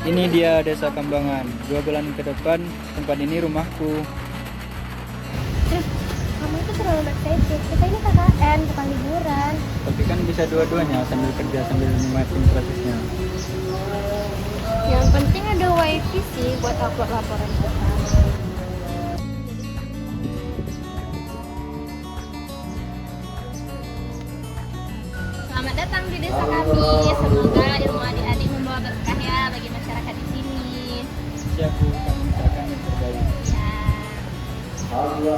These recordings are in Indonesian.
Ini dia Desa Kambangan. 2 bulan ke depan tempat ini rumahku. Kamu itu terlalu excited. Kita ini KKN, bukan liburan. Tapi kan bisa dua-duanya, sambil kerja sambil nikmatin prosesnya. Yang penting ada wifi sih buat upload laporan kita. Selamat datang di desa kami. Semoga ilmu adik-adik membawa berkah ya bagi masyarakat di sini. Siap Bu, kami usahakan yang terbaik. Ya.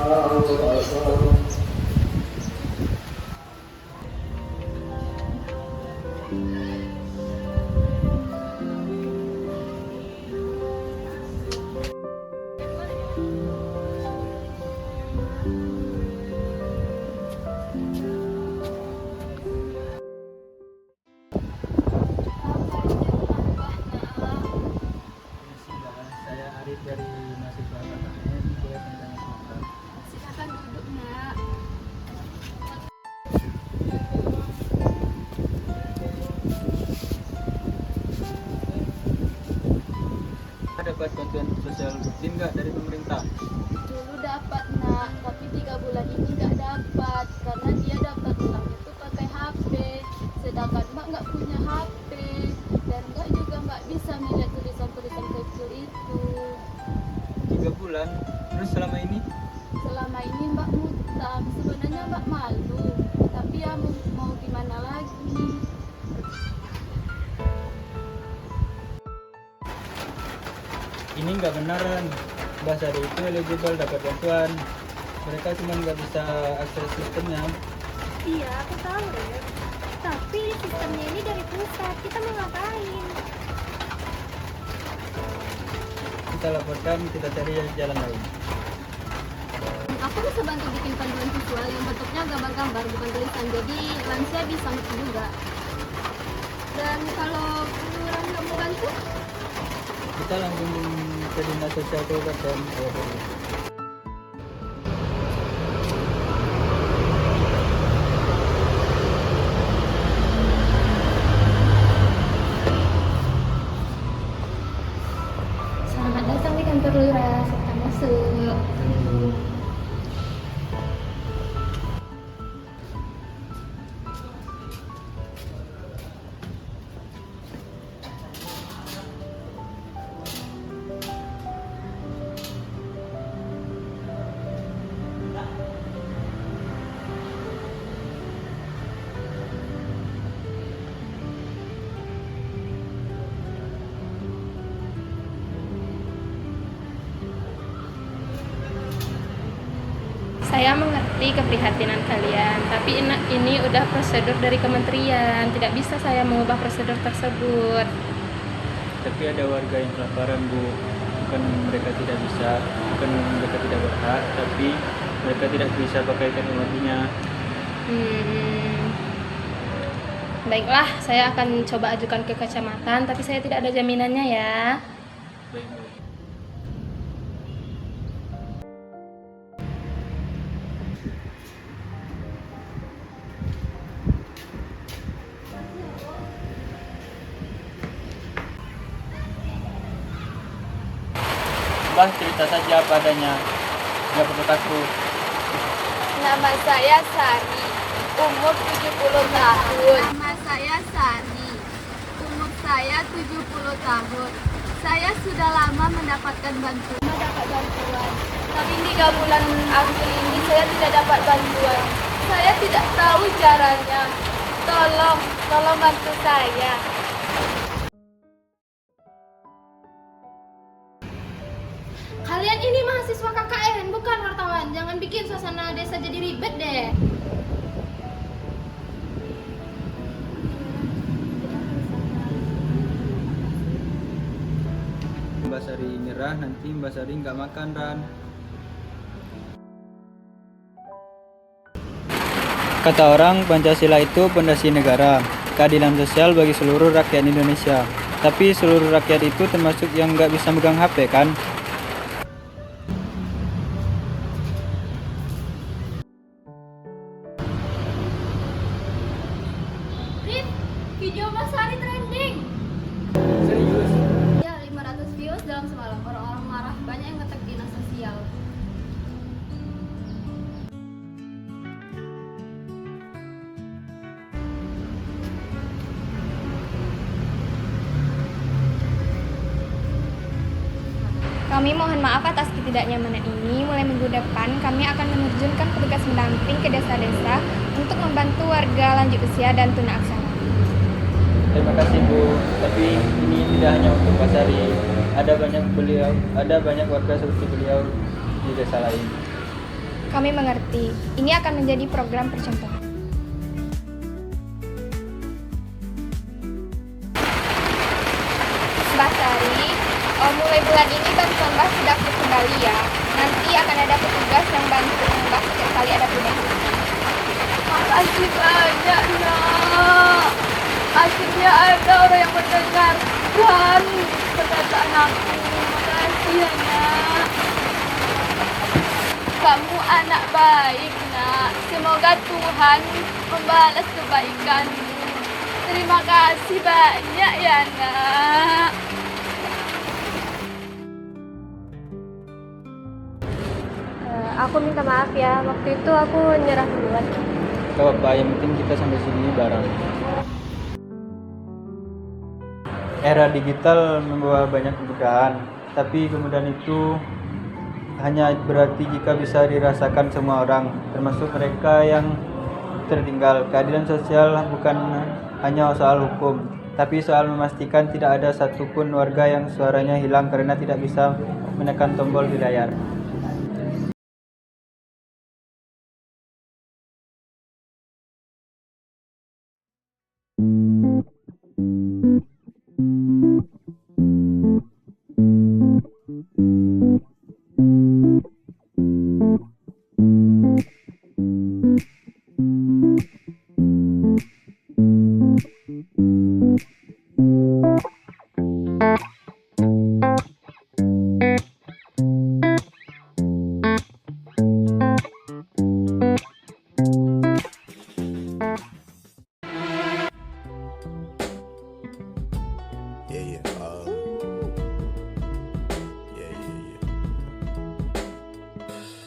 Saya Arif dari mahasiswa KKN. Boleh tanya sebentar? Silakan duduk, Nak. Dapat bantuan sosial rutin nggak dari pemerintah? Dulu dapat, Nak, tapi 3 bulan ini nggak dapat karena dia dapat uang itu pakai HP, sedangkan Mbak nggak punya HP dan Mbak juga nggak bisa melihat tulisan-tulisan kecil itu. 3 bulan? Terus selama ini? Selama ini Mbak ngutang, sebenarnya Mbak malu, tapi ya mau gimana lagi. Ini nggak beneran. Mbak Sari itu eligible dapat bantuan. Mereka cuma nggak bisa akses sistemnya. Iya, aku tahu ya. Tapi sistemnya ini dari pusat, kita mau ngapain? Kita laporkan, kita cari jalan lain. Aku bisa bantu bikin panduan visual yang bentuknya gambar-gambar bukan tulisan, jadi lansia bisa ngerti juga. Dan kalau kelurahan nggak mau bantu, Kita langsung ke dinas sosial kabupaten. selamat datang di kantor lurah, silahkan masuk. Saya mengerti keprihatinan kalian, tapi ini udah prosedur dari kementerian, tidak bisa saya mengubah prosedur tersebut. Tapi ada warga yang kelaparan Bu. Bukan mereka tidak bisa, bukan mereka tidak berhak, tapi mereka tidak bisa pakai teknologinya. Baiklah, saya akan coba ajukan ke kecamatan, tapi saya tidak ada jaminannya ya. Baik, Bu. Mbah, cerita saja apa adanya. Nggak perlu takut. Nama saya Sari, umur 70 tahun. Nama saya Sari, umur saya 70 tahun. Saya sudah lama mendapatkan bantuan. Tapi 3 bulan akhir ini saya tidak dapat bantuan. Saya tidak tahu caranya. Tolong bantu saya. Kalian ini mahasiswa KKN, bukan wartawan. Jangan bikin suasana desa jadi ribet deh. Mbak Sari nyerah, nanti Mbak Sari nggak makan, Ran. Kata orang, Pancasila itu pondasi negara, keadilan sosial bagi seluruh rakyat Indonesia. Tapi seluruh rakyat itu termasuk yang nggak bisa megang HP kan? Rip, video Mas Sari trending. Serius? Ya, 500 views dalam semalam. Orang-orang marah, banyak yang ngetek dinas sosial. Kami mohon maaf atas ketidaknyamanan ini. Mulai minggu depan, kami akan menerjunkan petugas pendamping ke desa-desa untuk membantu warga lanjut usia dan tunaksara. Terima kasih Bu, tapi ini tidak hanya untuk Pak Sari, ada banyak warga seperti beliau di desa lain. Kami mengerti, ini akan menjadi program percontohan. Mbak Sari, mulai bulan ini bantuan Mbak sudah full kembali ya. Nanti akan ada petugas yang bantu Mbak setiap kali ada perubahan. Makasih banyak, Nak. Akhirnya ada orang yang mendengarkan perkataan aku. Makasih ya, Nak. Kamu anak baik, Nak. Semoga Tuhan membalas kebaikanmu. Terima kasih banyak ya, Nak. Aku minta maaf ya, waktu itu aku nyerah duluan. Gak apa-apa, yang penting kita sampai sini bareng. Era digital membawa banyak kemudahan, tapi kemudahan itu hanya berarti jika bisa dirasakan semua orang, termasuk mereka yang tertinggal. Keadilan sosial bukan hanya soal hukum, tapi soal memastikan tidak ada satupun warga yang suaranya hilang karena tidak bisa menekan tombol di layar.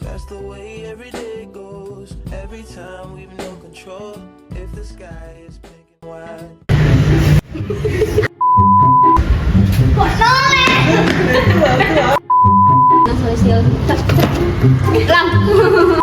That's the way every day goes. Every time we've no control. If the sky is pink and white. Nah, sosial. Lang.